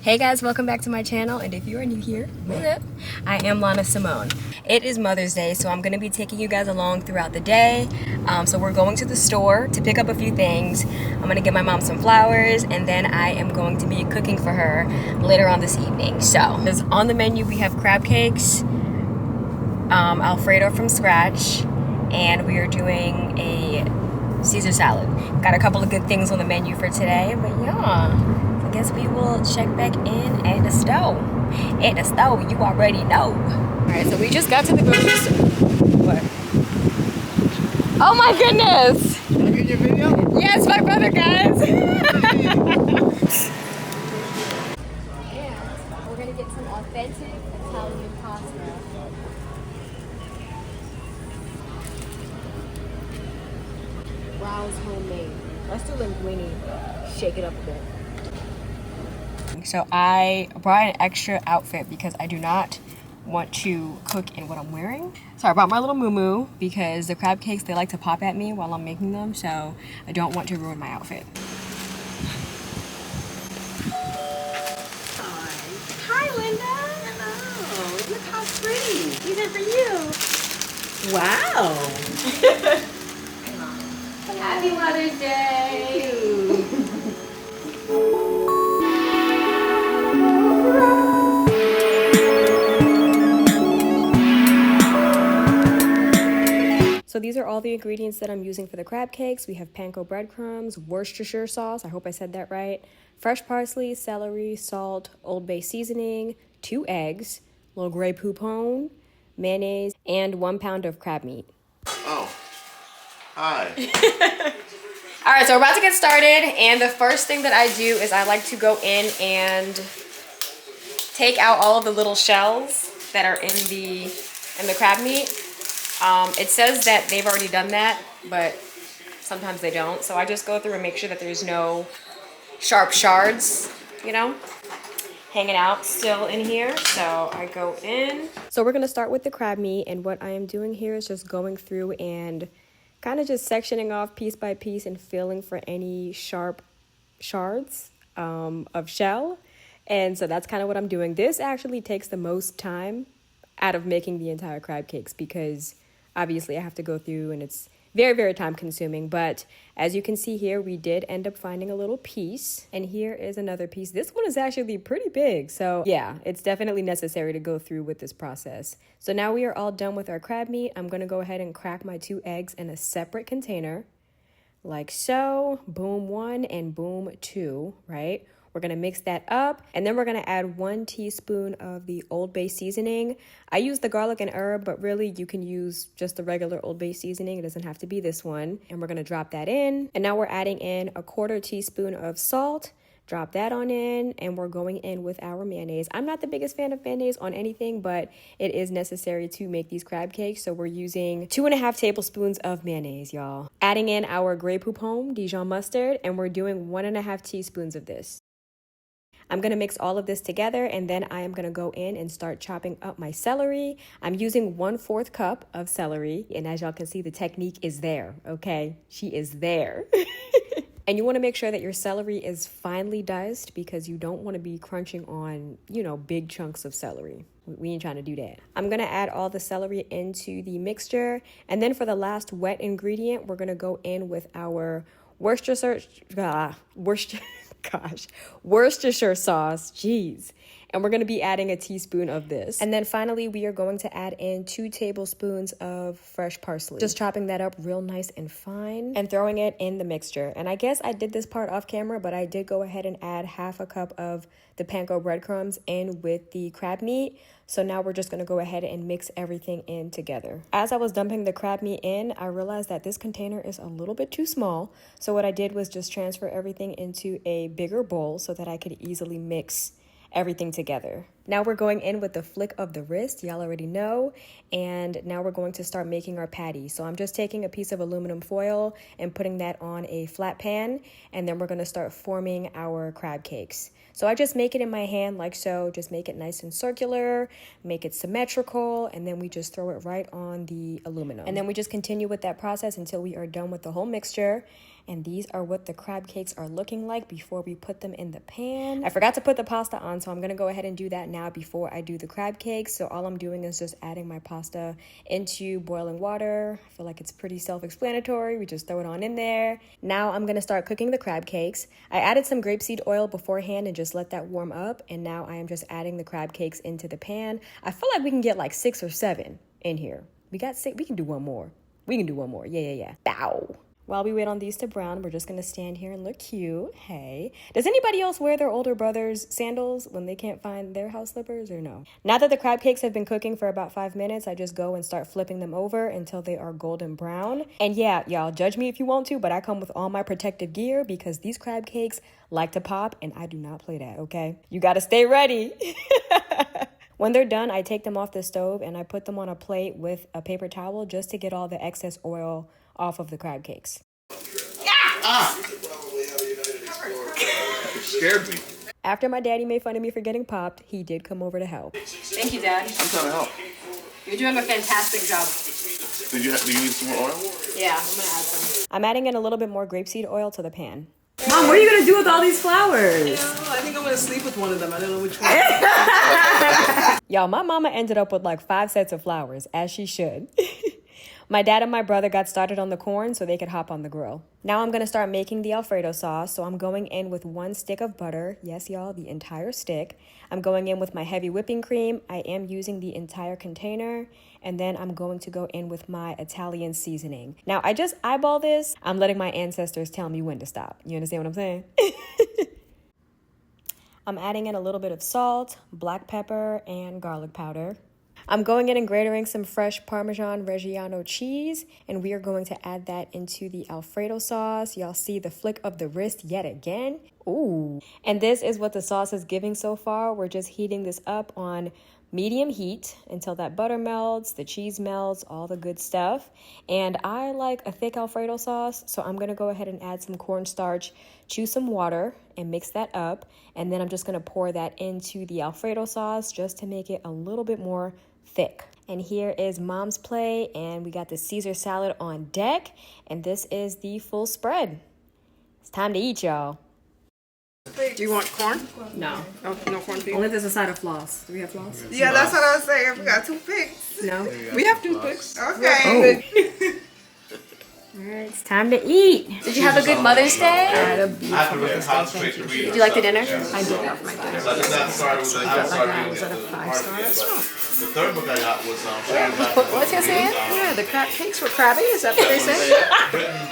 Hey guys, welcome back to my channel, and if you are new here, what up? I am Lana Simone. It is Mother's Day, so I'm going to be taking you guys along throughout the day. So we're going to the store to pick up a few things. I'm going to get my mom some flowers, and then I am going to be cooking for her later on this evening. So on the menu we have crab cakes, Alfredo from scratch, and we are doing a Caesar salad. Got a couple of good things on the menu for today, but yeah. I guess we will check back in at the stove. At the stove, you already know. Alright, so we just got to the grocery store. What? Oh my goodness! Can I get your video? Yes, my brother, guys! And we're gonna get some authentic Italian pasta. Browns homemade. Let's do linguine. Shake it up a bit. So I brought an extra outfit because I do not want to cook in what I'm wearing. So I brought my little muumuu because the crab cakes, they like to pop at me while I'm making them, so I don't want to ruin my outfit. Hi, Linda. Hello. Look how pretty. These are for you. Wow. Happy Mother's Day. So these are all the ingredients that I'm using for the crab cakes. We have panko breadcrumbs, Worcestershire sauce, I hope I said that right, fresh parsley, celery, salt, Old Bay seasoning, 2 eggs, a little Grey Poupon, mayonnaise, and 1 pound of crab meat. Oh, hi. All right, so we're about to get started, and the first thing that I do is I like to go in and take out all of the little shells that are in the crab meat. It says that they've already done that, but sometimes they don't. So I just go through and make sure that there's no sharp shards, you know, hanging out still in here. So I go in. So we're gonna start with the crab meat, and what I am doing here is just going through and kind of just sectioning off piece by piece and feeling for any sharp shards of shell. And so that's kind of what I'm doing. This actually takes the most time out of making the entire crab cakes because obviously I have to go through and it's very, very time consuming. But as you can see here, we did end up finding a little piece. And here is another piece. This one is actually pretty big. So yeah, it's definitely necessary to go through with this process. So now we are all done with our crab meat. I'm going to go ahead and crack my 2 eggs in a separate container. Like so. Boom 1 and boom 2, right? We're going to mix that up, and then we're going to add 1 teaspoon of the Old Bay seasoning. I use the garlic and herb, but really you can use just the regular Old Bay seasoning. It doesn't have to be this one. And we're going to drop that in. And now we're adding in a 1/4 teaspoon of salt. Drop that on in, and we're going in with our mayonnaise. I'm not the biggest fan of mayonnaise on anything, but it is necessary to make these crab cakes. So we're using 2.5 tablespoons of mayonnaise, y'all. Adding in our Grey Poupon Dijon mustard, and we're doing 1.5 teaspoons of this. I'm going to mix all of this together, and then I am going to go in and start chopping up my celery. I'm using 1/4 cup of celery, and as y'all can see, the technique is there, okay? She is there. And you want to make sure that your celery is finely diced because you don't want to be crunching on, you know, big chunks of celery. We ain't trying to do that. I'm going to add all the celery into the mixture, and then for the last wet ingredient, we're going to go in with our Worcestershire sauce, jeez. And we're going to be adding a teaspoon of this. And then finally, we are going to add in 2 tablespoons of fresh parsley. Just chopping that up real nice and fine and throwing it in the mixture. And I guess I did this part off camera, but I did go ahead and add 1/2 cup of the panko breadcrumbs in with the crab meat. So now we're just going to go ahead and mix everything in together. As I was dumping the crab meat in, I realized that this container is a little bit too small. So what I did was just transfer everything into a bigger bowl so that I could easily mix everything together. Now we're going in with the flick of the wrist, y'all already know, and now we're going to start making our patty. So I'm just taking a piece of aluminum foil and putting that on a flat pan, and then we're going to start forming our crab cakes. So I just make it in my hand like so, just make it nice and circular, make it symmetrical, and then we just throw it right on the aluminum. And then we just continue with that process until we are done with the whole mixture. And these are what the crab cakes are looking like before we put them in the pan. I forgot to put the pasta on, so I'm gonna go ahead and do that now before I do the crab cakes. So all I'm doing is just adding my pasta into boiling water. I feel like it's pretty self-explanatory. We just throw it on in there. Now I'm gonna start cooking the crab cakes. I added some grapeseed oil beforehand and just let that warm up. And now I am just adding the crab cakes into the pan. I feel like we can get like 6 or 7 in here. We got 6, we can do one more. We can do one more, yeah. Bow. While we wait on these to brown, we're just going to stand here and look cute. Hey. Does anybody else wear their older brother's sandals when they can't find their house slippers or no? Now that the crab cakes have been cooking for about 5 minutes, I just go and start flipping them over until they are golden brown. And yeah, y'all, judge me if you want to, but I come with all my protective gear because these crab cakes like to pop and I do not play that, okay? You got to stay ready. When they're done, I take them off the stove and I put them on a plate with a paper towel just to get all the excess oil off of the crab cakes. Ah! It scared me. After my daddy made fun of me for getting popped, he did come over to help. Thank you, Dad. I'm trying to help. You're doing a fantastic job. Do you need some more oil? Yeah, I'm gonna add some. I'm adding in a little bit more grapeseed oil to the pan. Mom, what are you gonna do with all these flowers? I think I'm gonna sleep with one of them. I don't know which one. Y'all, my mama ended up with like 5 sets of flowers, as she should. My dad and my brother got started on the corn so they could hop on the grill. Now I'm gonna start making the Alfredo sauce. So I'm going in with 1 stick of butter. Yes, y'all, the entire stick. I'm going in with my heavy whipping cream. I am using the entire container. And then I'm going to go in with my Italian seasoning. Now, I just eyeball this. I'm letting my ancestors tell me when to stop. You understand what I'm saying? I'm adding in a little bit of salt, black pepper, and garlic powder. I'm going in and grating some fresh Parmesan Reggiano cheese, and we are going to add that into the Alfredo sauce. Y'all see the flick of the wrist yet again. Ooh. And this is what the sauce is giving so far. We're just heating this up on medium heat until that butter melts, the cheese melts, all the good stuff. And I like a thick Alfredo sauce, so I'm gonna go ahead and add some cornstarch, choose some water, and mix that up. And then I'm just gonna pour that into the Alfredo sauce just to make it a little bit more thick. And here is Mom's plate, and we got the Caesar salad on deck, and this is the full spread. It's time to eat, y'all. Do you want corn? No. Oh, no corn for you? Only if there's a side of floss. Do we have floss? Yeah, that's what I was saying. We got 2 picks. No. We have toothpicks. Okay. All right, it's time to eat. Did you have a good Mother's Day? I have to really concentrate to read. Did you like the dinner? I did love my dinner. So I just not started with the, I started reading Was that a 5-star restaurant? the third book I got was Sharon What's your saying? Yeah, the crab cakes were crabby. Is that what they say? written by